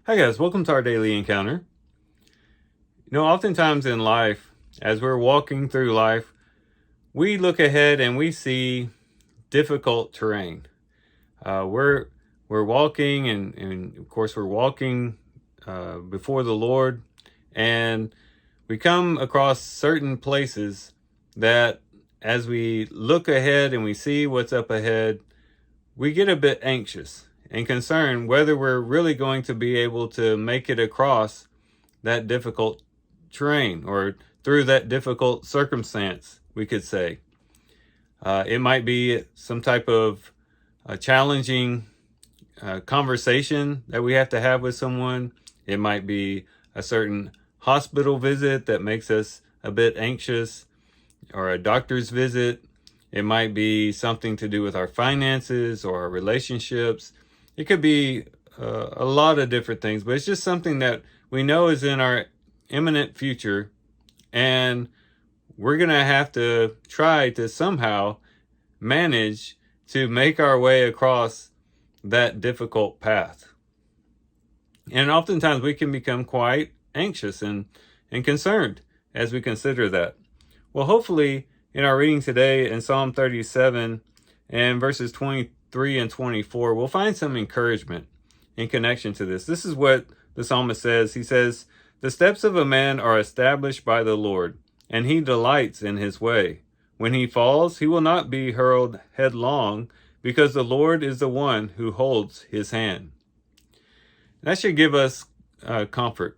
Hi guys, welcome to our daily encounter. Oftentimes in life, as we're walking through life, we look ahead and we see difficult terrain. We're walking, and of course we're walking before the Lord, and we come across certain places that, as we look ahead and we see what's up ahead, we get a bit anxious and concerned whether we're really going to be able to make it across that difficult terrain or through that difficult circumstance, we could say. It might be some type of challenging conversation that we have to have with someone. It might be a certain hospital visit that makes us a bit anxious, or a doctor's visit. It might be something to do with our finances or our relationships. It could be a lot of different things, but it's just something that we know is in our imminent future, and we're going to have to try to somehow manage to make our way across that difficult path. And oftentimes we can become quite anxious and concerned as we consider that. Well, hopefully in our reading today in Psalm 37 and verses 23 and 24, we'll find some encouragement in connection to this. This is what the psalmist says. He says, "The steps of a man are established by the Lord, and he delights in his way. When he falls, he will not be hurled headlong, because the Lord is the one who holds his hand." That should give us comfort.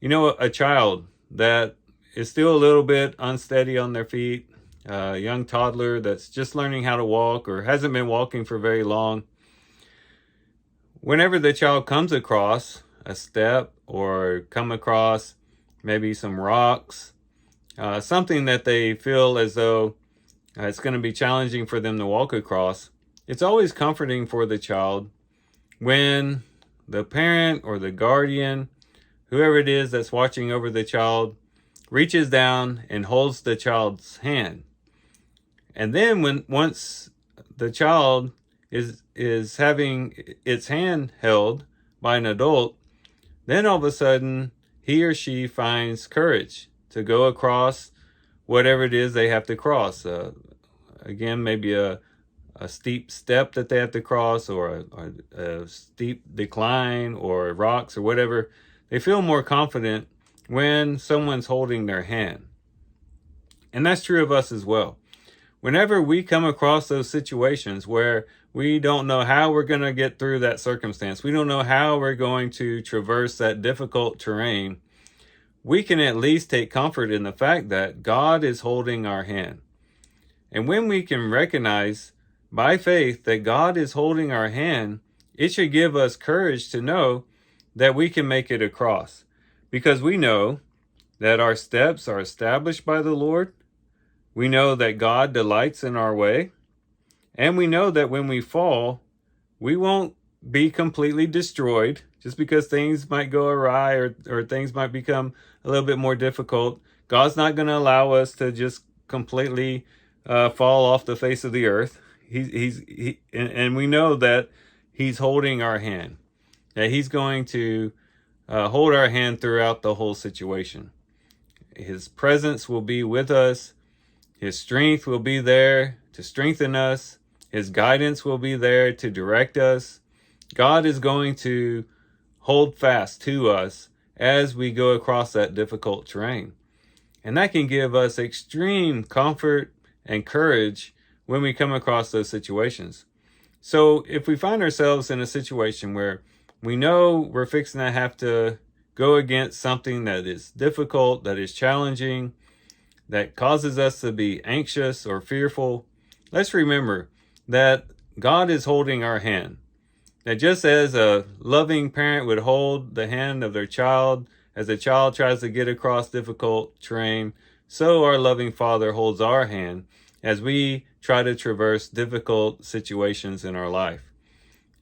A child that is still a little bit unsteady on their feet, a young toddler that's just learning how to walk or hasn't been walking for very long, whenever the child comes across a step or come across maybe some rocks, something that they feel as though it's going to be challenging for them to walk across, it's always comforting for the child when the parent or the guardian, whoever it is that's watching over the child, reaches down and holds the child's hand. And then once the child is having its hand held by an adult, then all of a sudden he or she finds courage to go across whatever it is they have to cross. Again, maybe a steep step that they have to cross, or a steep decline, or rocks, or whatever. They feel more confident when someone's holding their hand. And that's true of us as well. Whenever we come across those situations where we don't know how we're going to get through that circumstance, we don't know how we're going to traverse that difficult terrain, we can at least take comfort in the fact that God is holding our hand. And when we can recognize by faith that God is holding our hand, it should give us courage to know that we can make it across, because we know that our steps are established by the Lord. We know that God delights in our way, and we know that when we fall, we won't be completely destroyed just because things might go awry, or things might become a little bit more difficult. God's not going to allow us to just completely fall off the face of the earth. And we know that he's holding our hand, that he's going to hold our hand throughout the whole situation. His presence will be with us. His strength will be there to strengthen us. His guidance will be there to direct us. God is going to hold fast to us as we go across that difficult terrain. And that can give us extreme comfort and courage when we come across those situations. So if we find ourselves in a situation where we know we're fixing to have to go against something that is difficult, that is challenging, that causes us to be anxious or fearful, let's remember that God is holding our hand. That just as a loving parent would hold the hand of their child as a child tries to get across difficult terrain, so our loving Father holds our hand as we try to traverse difficult situations in our life.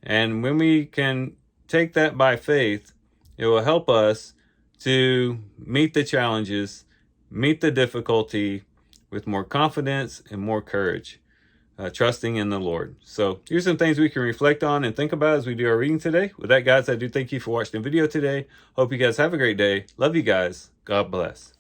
And when we can take that by faith, it will help us to meet the challenges, meet the difficulty with more confidence and more courage. trusting in the Lord. So here's some things we can reflect on and think about as we do our reading today. With that, guys, I do thank you for watching the video today. Hope you guys have a great day. Love you guys. God bless.